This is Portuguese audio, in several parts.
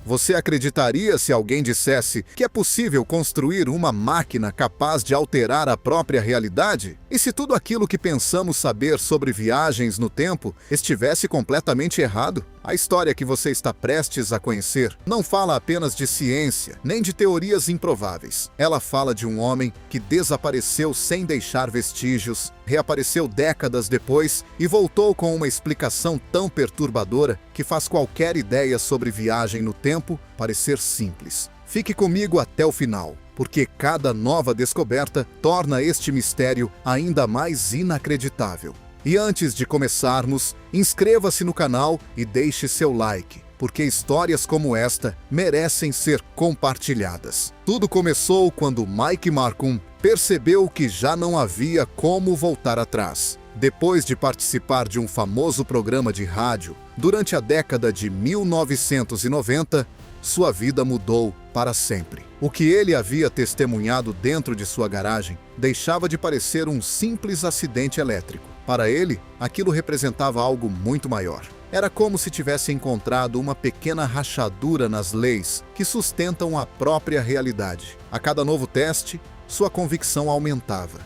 Você acreditaria se alguém dissesse que é possível construir uma máquina capaz de alterar a própria realidade? E se tudo aquilo que pensamos saber sobre viagens no tempo estivesse completamente errado? A história que você está prestes a conhecer não fala apenas de ciência, nem de teorias improváveis. Ela fala de um homem que desapareceu sem deixar vestígios, reapareceu décadas depois e voltou com uma explicação tão perturbadora que faz qualquer ideia sobre viagem no tempo parecer simples. Fique comigo até o final, porque cada nova descoberta torna este mistério ainda mais inacreditável. E antes de começarmos, inscreva-se no canal e deixe seu like, porque histórias como esta merecem ser compartilhadas. Tudo começou quando Mike Markham percebeu que já não havia como voltar atrás. Depois de participar de um famoso programa de rádio, durante a década de 1990, sua vida mudou para sempre. O que ele havia testemunhado dentro de sua garagem deixava de parecer um simples acidente elétrico. Para ele, aquilo representava algo muito maior. Era como se tivesse encontrado uma pequena rachadura nas leis que sustentam a própria realidade. A cada novo teste, sua convicção aumentava.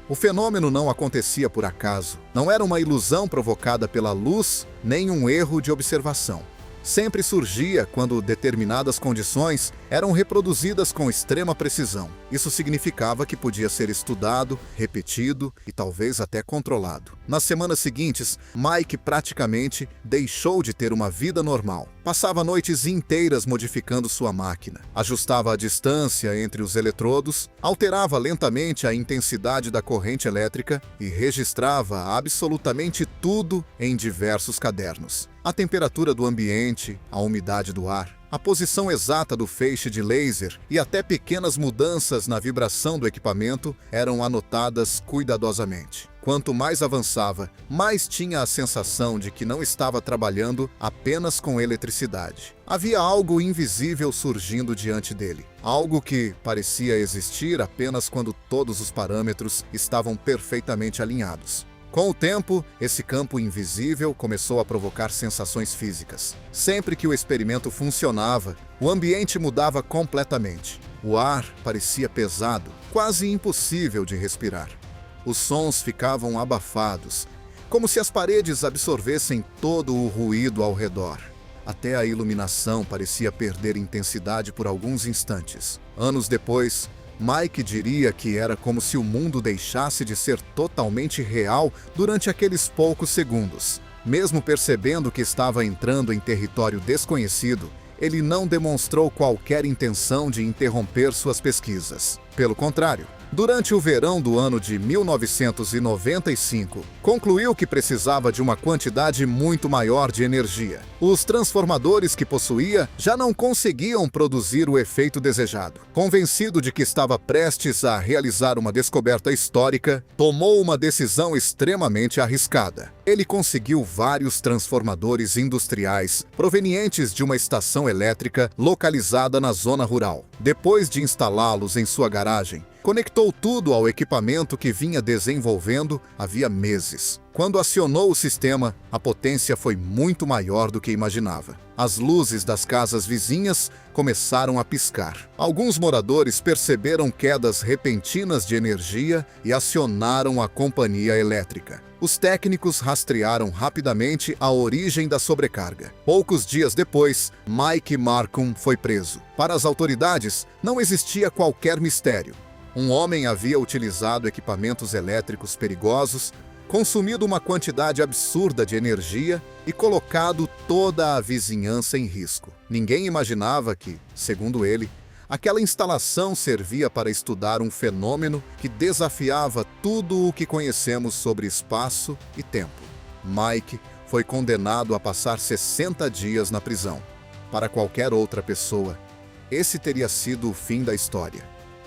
O fenômeno não acontecia por acaso. Não era uma ilusão provocada pela luz, nem um erro de observação. Sempre surgia quando determinadas condições eram reproduzidas com extrema precisão. Isso significava que podia ser estudado, repetido e talvez até controlado. Nas semanas seguintes, Mike praticamente deixou de ter uma vida normal. Passava noites inteiras modificando sua máquina, ajustava a distância entre os eletrodos, alterava lentamente a intensidade da corrente elétrica e registrava absolutamente tudo em diversos cadernos. A temperatura do ambiente, a umidade do ar, a posição exata do feixe de laser e até pequenas mudanças na vibração do equipamento eram anotadas cuidadosamente. Quanto mais avançava, mais tinha a sensação de que não estava trabalhando apenas com eletricidade. Havia algo invisível surgindo diante dele. Algo que parecia existir apenas quando todos os parâmetros estavam perfeitamente alinhados. Com o tempo, esse campo invisível começou a provocar sensações físicas. Sempre que o experimento funcionava, o ambiente mudava completamente. O ar parecia pesado, quase impossível de respirar. Os sons ficavam abafados, como se as paredes absorvessem todo o ruído ao redor. Até a iluminação parecia perder intensidade por alguns instantes. Anos depois, Mike diria que era como se o mundo deixasse de ser totalmente real durante aqueles poucos segundos. Mesmo percebendo que estava entrando em território desconhecido, ele não demonstrou qualquer intenção de interromper suas pesquisas. Pelo contrário, durante o verão do ano de 1995, concluiu que precisava de uma quantidade muito maior de energia. Os transformadores que possuía já não conseguiam produzir o efeito desejado. Convencido de que estava prestes a realizar uma descoberta histórica, tomou uma decisão extremamente arriscada. Ele conseguiu vários transformadores industriais provenientes de uma estação elétrica localizada na zona rural. Depois de instalá-los em sua garagem, conectou tudo ao equipamento que vinha desenvolvendo havia meses. Quando acionou o sistema, a potência foi muito maior do que imaginava. As luzes das casas vizinhas começaram a piscar. Alguns moradores perceberam quedas repentinas de energia e acionaram a companhia elétrica. Os técnicos rastrearam rapidamente a origem da sobrecarga. Poucos dias depois, Mike Markham foi preso. Para as autoridades, não existia qualquer mistério. Um homem havia utilizado equipamentos elétricos perigosos, consumido uma quantidade absurda de energia e colocado toda a vizinhança em risco. Ninguém imaginava que, segundo ele, aquela instalação servia para estudar um fenômeno que desafiava tudo o que conhecemos sobre espaço e tempo. Mike foi condenado a passar 60 dias na prisão. Para qualquer outra pessoa, esse teria sido o fim da história.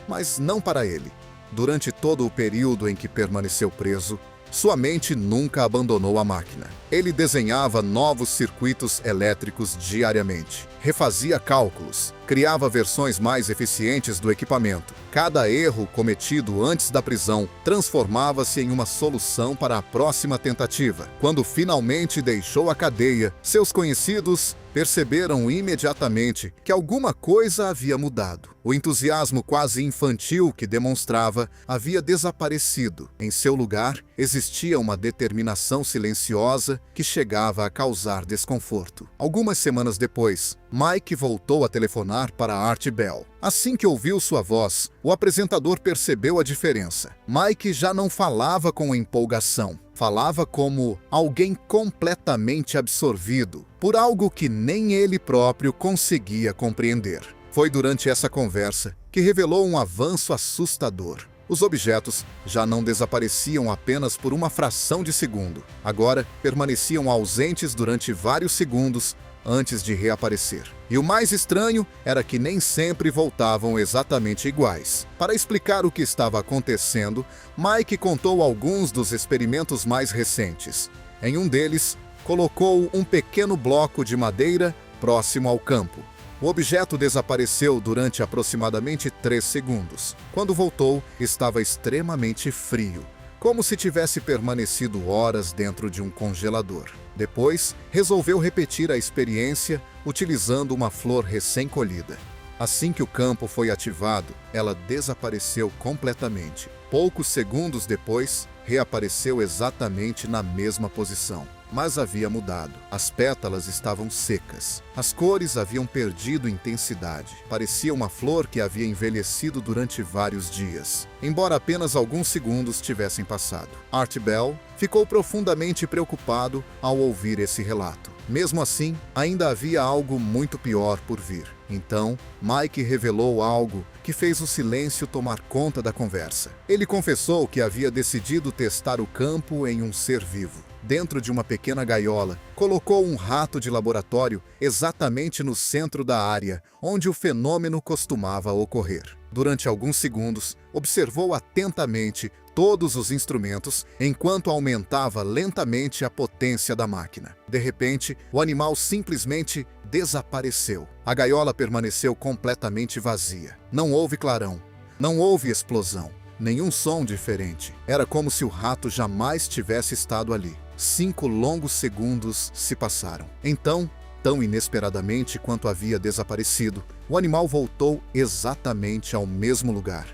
Mas não para ele. Durante todo o período em que permaneceu preso, sua mente nunca abandonou a máquina. Ele desenhava novos circuitos elétricos diariamente, refazia cálculos, criava versões mais eficientes do equipamento. Cada erro cometido antes da prisão transformava-se em uma solução para a próxima tentativa. Quando finalmente deixou a cadeia, seus conhecidos perceberam imediatamente que alguma coisa havia mudado. O entusiasmo quase infantil que demonstrava havia desaparecido. Em seu lugar, existia uma determinação silenciosa que chegava a causar desconforto. Algumas semanas depois, Mike voltou a telefonar para Art Bell. Assim que ouviu sua voz, o apresentador percebeu a diferença. Mike já não falava com empolgação. Falava como alguém completamente absorvido por algo que nem ele próprio conseguia compreender. Foi durante essa conversa que revelou um avanço assustador. Os objetos já não desapareciam apenas por uma fração de segundo. Agora, permaneciam ausentes durante vários segundos antes de reaparecer. E o mais estranho era que nem sempre voltavam exatamente iguais. Para explicar o que estava acontecendo, Mike contou alguns dos experimentos mais recentes. Em um deles, colocou um pequeno bloco de madeira próximo ao campo. O objeto desapareceu durante aproximadamente 3 segundos. Quando voltou, estava extremamente frio, como se tivesse permanecido horas dentro de um congelador. Depois, resolveu repetir a experiência utilizando uma flor recém-colhida. Assim que o campo foi ativado, ela desapareceu completamente. Poucos segundos depois, reapareceu exatamente na mesma posição. Mas havia mudado. As pétalas estavam secas. As cores haviam perdido intensidade. Parecia uma flor que havia envelhecido durante vários dias, embora apenas alguns segundos tivessem passado. Art Bell ficou profundamente preocupado ao ouvir esse relato. Mesmo assim, ainda havia algo muito pior por vir. Então, Mike revelou algo que fez o silêncio tomar conta da conversa. Ele confessou que havia decidido testar o campo em um ser vivo. Dentro de uma pequena gaiola, colocou um rato de laboratório exatamente no centro da área onde o fenômeno costumava ocorrer. Durante alguns segundos, observou atentamente todos os instrumentos enquanto aumentava lentamente a potência da máquina. De repente, o animal simplesmente desapareceu. A gaiola permaneceu completamente vazia. Não houve clarão, não houve explosão, nenhum som diferente. Era como se o rato jamais tivesse estado ali. 5 longos segundos se passaram. Então, tão inesperadamente quanto havia desaparecido, o animal voltou exatamente ao mesmo lugar.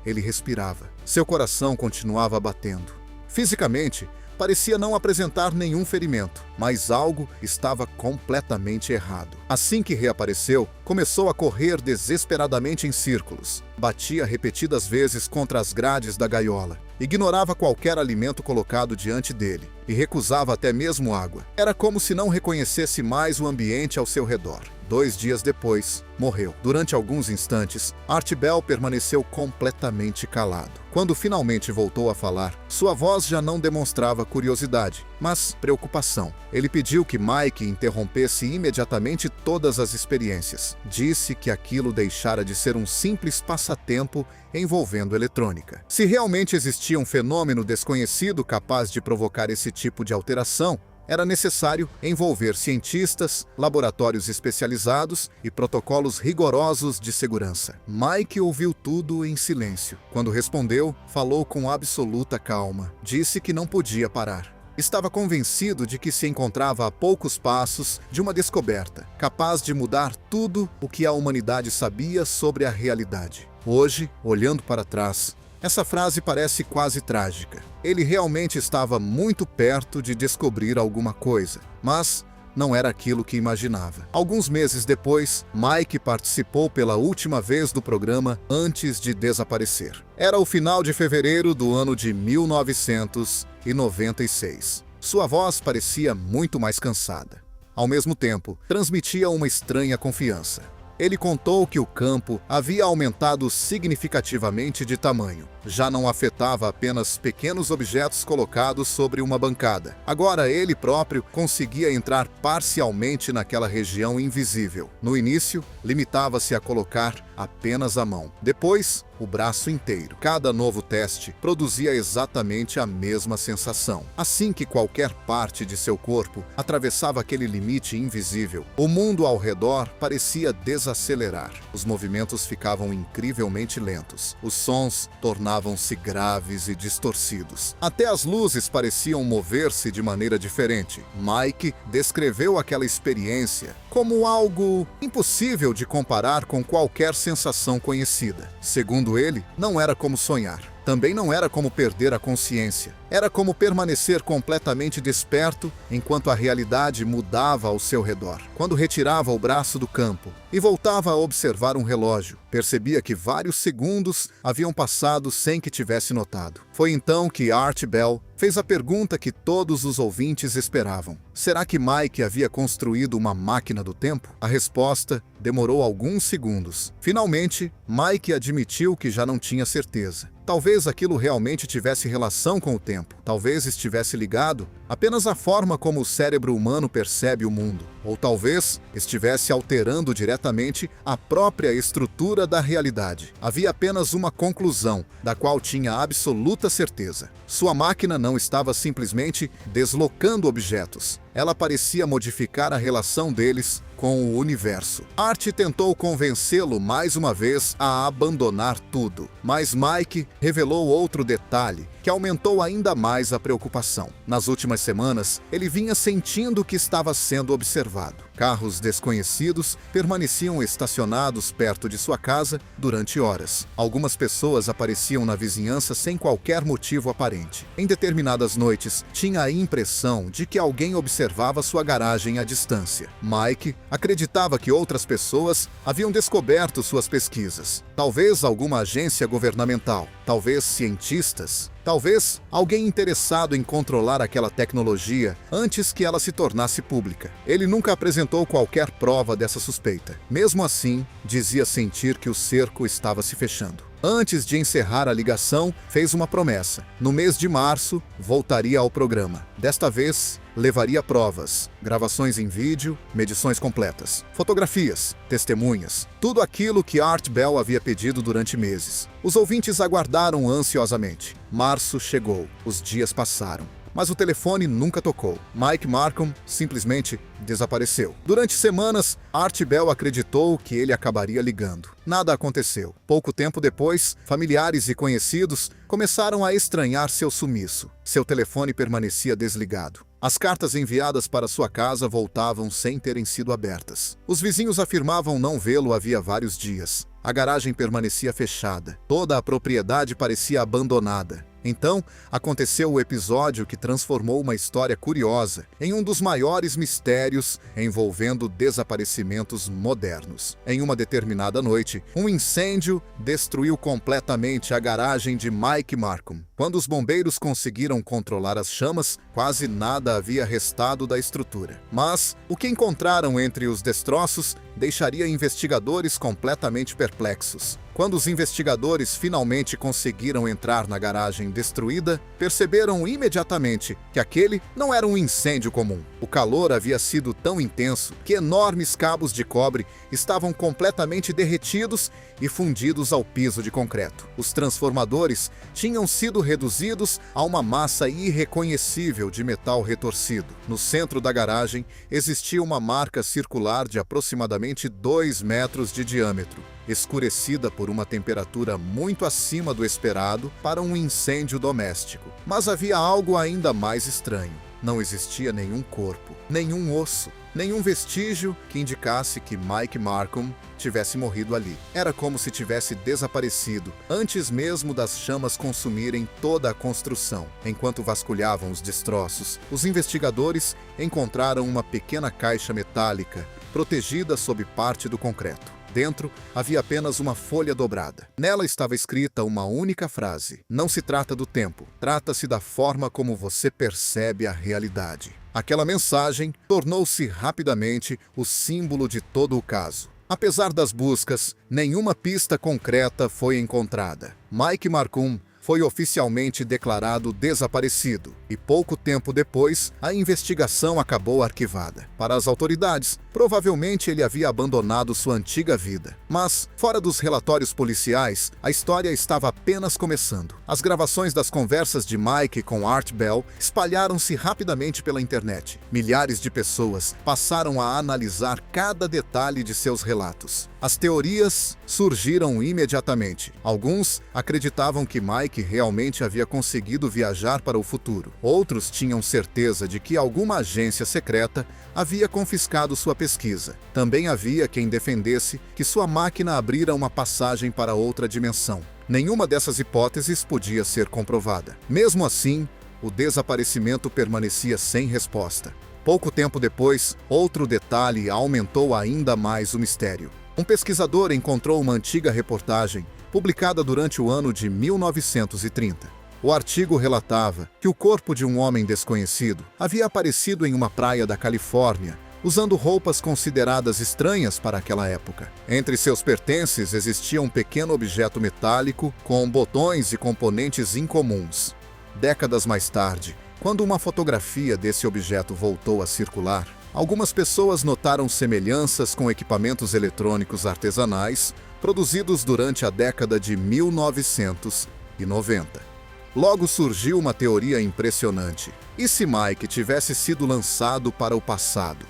Ele respirava. Seu coração continuava batendo. Fisicamente, parecia não apresentar nenhum ferimento, mas algo estava completamente errado. Assim que reapareceu, começou a correr desesperadamente em círculos. Batia repetidas vezes contra as grades da gaiola. Ignorava qualquer alimento colocado diante dele e recusava até mesmo água. Era como se não reconhecesse mais o ambiente ao seu redor. 2 dias depois, morreu. Durante alguns instantes, Art Bell permaneceu completamente calado. Quando finalmente voltou a falar, sua voz já não demonstrava curiosidade, mas preocupação. Ele pediu que Mike interrompesse imediatamente todas as experiências. Disse que aquilo deixara de ser um simples passatempo envolvendo eletrônica. Se realmente existia um fenômeno desconhecido capaz de provocar esse tipo de alteração, era necessário envolver cientistas, laboratórios especializados e protocolos rigorosos de segurança. Mike ouviu tudo em silêncio. Quando respondeu, falou com absoluta calma. Disse que não podia parar. Estava convencido de que se encontrava a poucos passos de uma descoberta, capaz de mudar tudo o que a humanidade sabia sobre a realidade. Hoje, olhando para trás, essa frase parece quase trágica. Ele realmente estava muito perto de descobrir alguma coisa, mas não era aquilo que imaginava. Alguns meses depois, Mike participou pela última vez do programa antes de desaparecer. Era o final de fevereiro do ano de 1996. Sua voz parecia muito mais cansada. Ao mesmo tempo, transmitia uma estranha confiança. Ele contou que o campo havia aumentado significativamente de tamanho. Já não afetava apenas pequenos objetos colocados sobre uma bancada. Agora ele próprio conseguia entrar parcialmente naquela região invisível. No início, limitava-se a colocar apenas a mão. Depois, o braço inteiro. Cada novo teste produzia exatamente a mesma sensação. Assim que qualquer parte de seu corpo atravessava aquele limite invisível, o mundo ao redor parecia desacelerar. Os movimentos ficavam incrivelmente lentos. Os sons tornavam tornavam-se graves e distorcidos. Até as luzes pareciam mover-se de maneira diferente. Mike descreveu aquela experiência como algo impossível de comparar com qualquer sensação conhecida. Segundo ele, não era como sonhar. Também não era como perder a consciência. Era como permanecer completamente desperto enquanto a realidade mudava ao seu redor. Quando retirava o braço do campo e voltava a observar um relógio, percebia que vários segundos haviam passado sem que tivesse notado. Foi então que Art Bell fez a pergunta que todos os ouvintes esperavam. Será que Mike havia construído uma máquina do tempo? A resposta demorou alguns segundos. Finalmente, Mike admitiu que já não tinha certeza. Talvez aquilo realmente tivesse relação com o tempo. Talvez estivesse ligado apenas à forma como o cérebro humano percebe o mundo. Ou talvez estivesse alterando diretamente a própria estrutura da realidade. Havia apenas uma conclusão, da qual tinha absoluta certeza. Sua máquina não estava simplesmente deslocando objetos. Ela parecia modificar a relação deles com o universo. Art tentou convencê-lo mais uma vez a abandonar tudo, mas Mike revelou outro detalhe que aumentou ainda mais a preocupação. Nas últimas semanas, ele vinha sentindo que estava sendo observado. Carros desconhecidos permaneciam estacionados perto de sua casa durante horas. Algumas pessoas apareciam na vizinhança sem qualquer motivo aparente. Em determinadas noites, tinha a impressão de que alguém observava sua garagem à distância. Mike acreditava que outras pessoas haviam descoberto suas pesquisas. Talvez alguma agência governamental, talvez cientistas, talvez alguém interessado em controlar aquela tecnologia antes que ela se tornasse pública. Ele nunca apresentou qualquer prova dessa suspeita. Mesmo assim, dizia sentir que o cerco estava se fechando. Antes de encerrar a ligação, fez uma promessa. No mês de março, voltaria ao programa. Desta vez, levaria provas, gravações em vídeo, medições completas, fotografias, testemunhas, tudo aquilo que Art Bell havia pedido durante meses. Os ouvintes aguardaram ansiosamente. Março chegou, os dias passaram. Mas o telefone nunca tocou. Mike Markham simplesmente desapareceu. Durante semanas, Art Bell acreditou que ele acabaria ligando. Nada aconteceu. Pouco tempo depois, familiares e conhecidos começaram a estranhar seu sumiço. Seu telefone permanecia desligado. As cartas enviadas para sua casa voltavam sem terem sido abertas. Os vizinhos afirmavam não vê-lo havia vários dias. A garagem permanecia fechada. Toda a propriedade parecia abandonada. Então, aconteceu o episódio que transformou uma história curiosa em um dos maiores mistérios envolvendo desaparecimentos modernos. Em uma determinada noite, um incêndio destruiu completamente a garagem de Mike Markham. Quando os bombeiros conseguiram controlar as chamas, quase nada havia restado da estrutura. Mas o que encontraram entre os destroços deixaria investigadores completamente perplexos. Quando os investigadores finalmente conseguiram entrar na garagem destruída, perceberam imediatamente que aquele não era um incêndio comum. O calor havia sido tão intenso que enormes cabos de cobre estavam completamente derretidos e fundidos ao piso de concreto. Os transformadores tinham sido reduzidos a uma massa irreconhecível de metal retorcido. No centro da garagem existia uma marca circular de aproximadamente 2 metros de diâmetro, escurecida por uma temperatura muito acima do esperado para um incêndio doméstico. Mas havia algo ainda mais estranho. Não existia nenhum corpo, nenhum osso, nenhum vestígio que indicasse que Mike Markham tivesse morrido ali. Era como se tivesse desaparecido antes mesmo das chamas consumirem toda a construção. Enquanto vasculhavam os destroços, os investigadores encontraram uma pequena caixa metálica protegida sob parte do concreto. Dentro havia apenas uma folha dobrada. Nela estava escrita uma única frase: "Não se trata do tempo, trata-se da forma como você percebe a realidade." Aquela mensagem tornou-se rapidamente o símbolo de todo o caso. Apesar das buscas, nenhuma pista concreta foi encontrada. Mike Markham foi oficialmente declarado desaparecido e pouco tempo depois a investigação acabou arquivada. Para as autoridades, Provavelmente ele havia abandonado sua antiga vida. Mas, fora dos relatórios policiais, a história estava apenas começando. As gravações das conversas de Mike com Art Bell espalharam-se rapidamente pela internet. Milhares de pessoas passaram a analisar cada detalhe de seus relatos. As teorias surgiram imediatamente. Alguns acreditavam que Mike realmente havia conseguido viajar para o futuro. Outros tinham certeza de que alguma agência secreta havia confiscado sua pesquisa. Também havia quem defendesse que sua máquina abrira uma passagem para outra dimensão. Nenhuma dessas hipóteses podia ser comprovada. Mesmo assim, o desaparecimento permanecia sem resposta. Pouco tempo depois, outro detalhe aumentou ainda mais o mistério. Um pesquisador encontrou uma antiga reportagem, publicada durante o ano de 1930. O artigo relatava que o corpo de um homem desconhecido havia aparecido em uma praia da Califórnia, usando roupas consideradas estranhas para aquela época. Entre seus pertences existia um pequeno objeto metálico com botões e componentes incomuns. Décadas mais tarde, quando uma fotografia desse objeto voltou a circular, algumas pessoas notaram semelhanças com equipamentos eletrônicos artesanais produzidos durante a década de 1990. Logo surgiu uma teoria impressionante. E se Mike tivesse sido lançado para o passado?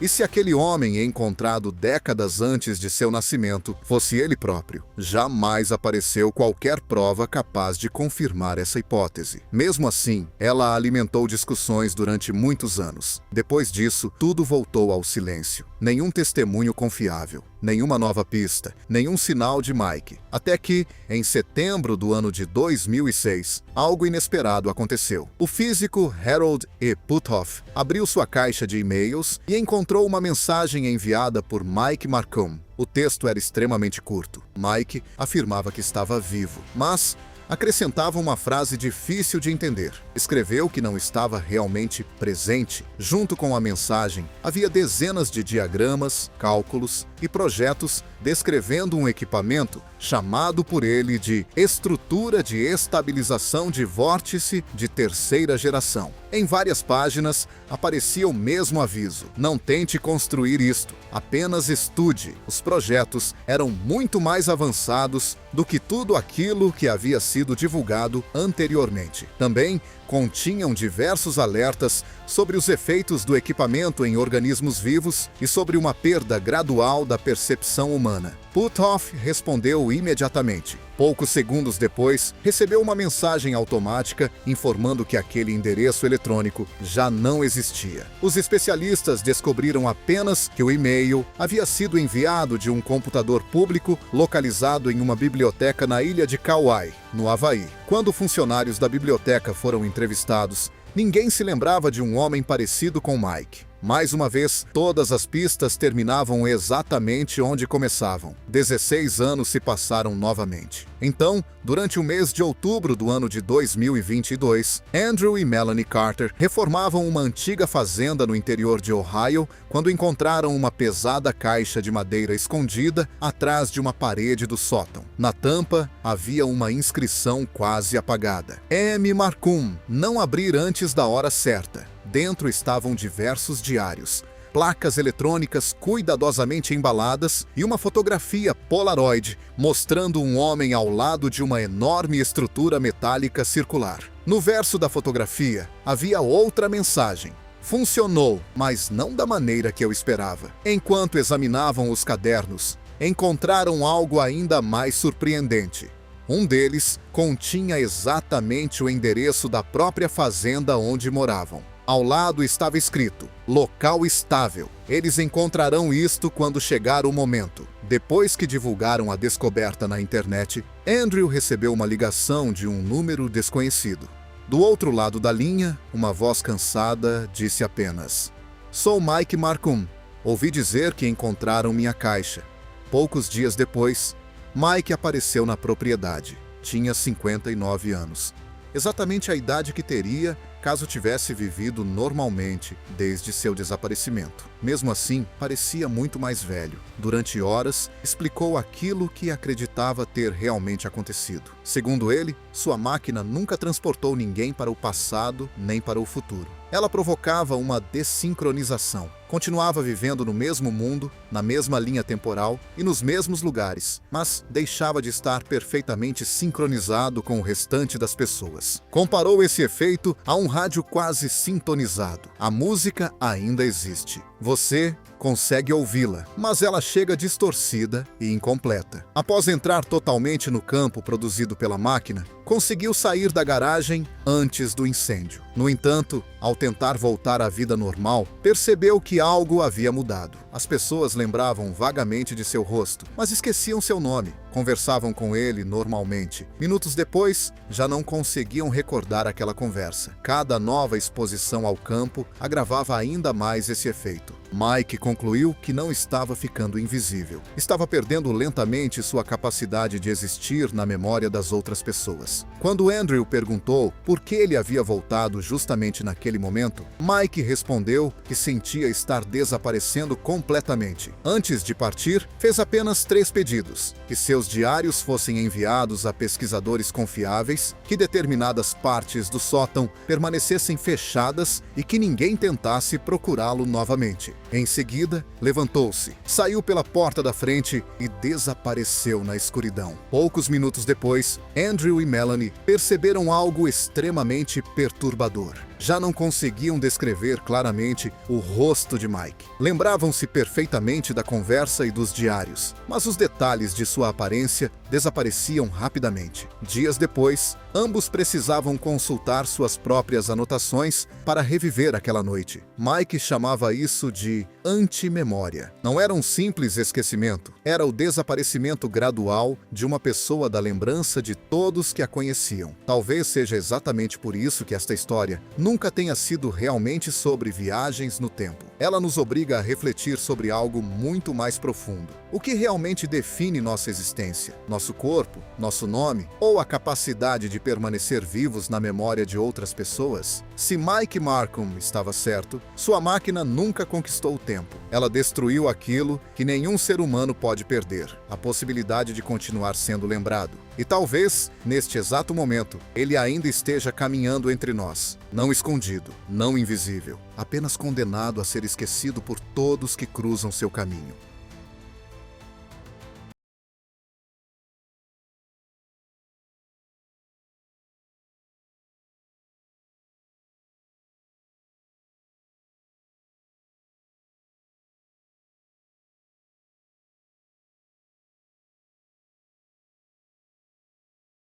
E se aquele homem encontrado décadas antes de seu nascimento fosse ele próprio? Jamais apareceu qualquer prova capaz de confirmar essa hipótese. Mesmo assim, ela alimentou discussões durante muitos anos. Depois disso, tudo voltou ao silêncio. Nenhum testemunho confiável, nenhuma nova pista, nenhum sinal de Mike. Até que, em setembro do ano de 2006, algo inesperado aconteceu. O físico Harold E. Puthoff abriu sua caixa de e-mails e encontrou uma mensagem enviada por Mike Marcum. O texto era extremamente curto. Mike afirmava que estava vivo, mas acrescentava uma frase difícil de entender. Escreveu que não estava realmente presente. Junto com a mensagem, havia dezenas de diagramas, cálculos e projetos descrevendo um equipamento chamado por ele de estrutura de estabilização de vórtice de terceira geração. Em várias páginas aparecia o mesmo aviso: não tente construir isto, apenas estude. Os projetos eram muito mais avançados do que tudo aquilo que havia sido divulgado anteriormente. Também continham diversos alertas sobre os efeitos do equipamento em organismos vivos e sobre uma perda gradual da percepção humana. Puthoff respondeu imediatamente. Poucos segundos depois, recebeu uma mensagem automática informando que aquele endereço eletrônico já não existia. Os especialistas descobriram apenas que o e-mail havia sido enviado de um computador público localizado em uma biblioteca na ilha de Kauai, no Havaí. Quando funcionários da biblioteca foram entrevistados, ninguém se lembrava de um homem parecido com Mike. Mais uma vez, todas as pistas terminavam exatamente onde começavam. 16 anos se passaram novamente. Então, durante o mês de outubro do ano de 2022, Andrew e Melanie Carter reformavam uma antiga fazenda no interior de Ohio quando encontraram uma pesada caixa de madeira escondida atrás de uma parede do sótão. Na tampa, havia uma inscrição quase apagada: M. Marcum, não abrir antes da hora certa. Dentro estavam diversos diários, placas eletrônicas cuidadosamente embaladas e uma fotografia Polaroid mostrando um homem ao lado de uma enorme estrutura metálica circular. No verso da fotografia havia outra mensagem: funcionou, mas não da maneira que eu esperava. Enquanto examinavam os cadernos, encontraram algo ainda mais surpreendente. Um deles continha exatamente o endereço da própria fazenda onde moravam. Ao lado estava escrito: local estável. Eles encontrarão isto quando chegar o momento. Depois que divulgaram a descoberta na internet, Andrew recebeu uma ligação de um número desconhecido. Do outro lado da linha, uma voz cansada disse apenas: sou Mike Marcum. Ouvi dizer que encontraram minha caixa. Poucos dias depois, Mike apareceu na propriedade. Tinha 59 anos. Exatamente a idade que teria caso tivesse vivido normalmente desde seu desaparecimento. Mesmo assim, parecia muito mais velho. Durante horas, explicou aquilo que acreditava ter realmente acontecido. Segundo ele, sua máquina nunca transportou ninguém para o passado nem para o futuro. Ela provocava uma desincronização. Continuava vivendo no mesmo mundo, na mesma linha temporal e nos mesmos lugares, mas deixava de estar perfeitamente sincronizado com o restante das pessoas. Comparou esse efeito a um rádio quase sintonizado. A música ainda existe. Você consegue ouvi-la, mas ela chega distorcida e incompleta. Após entrar totalmente no campo produzido pela máquina, conseguiu sair da garagem antes do incêndio. No entanto, ao tentar voltar à vida normal, percebeu que algo havia mudado. As pessoas lembravam vagamente de seu rosto, mas esqueciam seu nome. Conversavam com ele normalmente. Minutos depois, já não conseguiam recordar aquela conversa. Cada nova exposição ao campo agravava ainda mais esse efeito. Mike concluiu que não estava ficando invisível. Estava perdendo lentamente sua capacidade de existir na memória das outras pessoas. Quando Andrew perguntou por que ele havia voltado justamente naquele momento, Mike respondeu que sentia estar desaparecendo completamente. Antes de partir, fez apenas 3 pedidos: que seus diários fossem enviados a pesquisadores confiáveis, que determinadas partes do sótão permanecessem fechadas e que ninguém tentasse procurá-lo novamente. Em seguida, levantou-se, saiu pela porta da frente e desapareceu na escuridão. Poucos minutos depois, Andrew e Melanie perceberam algo extremamente perturbador. Já não conseguiam descrever claramente o rosto de Mike. Lembravam-se perfeitamente da conversa e dos diários, mas os detalhes de sua aparência desapareciam rapidamente. Dias depois, ambos precisavam consultar suas próprias anotações para reviver aquela noite. Mike chamava isso de antimemória. Não era um simples esquecimento, era o desaparecimento gradual de uma pessoa da lembrança de todos que a conheciam. Talvez seja exatamente por isso que esta história nunca tenha sido realmente sobre viagens no tempo. Ela nos obriga a refletir sobre algo muito mais profundo. O que realmente define nossa existência? Nosso corpo? Nosso nome? Ou a capacidade de permanecer vivos na memória de outras pessoas? Se Mike Markham estava certo, sua máquina nunca conquistou o tempo. Ela destruiu aquilo que nenhum ser humano pode perder: a possibilidade de continuar sendo lembrado. E talvez, neste exato momento, ele ainda esteja caminhando entre nós, não escondido, não invisível, apenas condenado a ser esquecido por todos que cruzam seu caminho.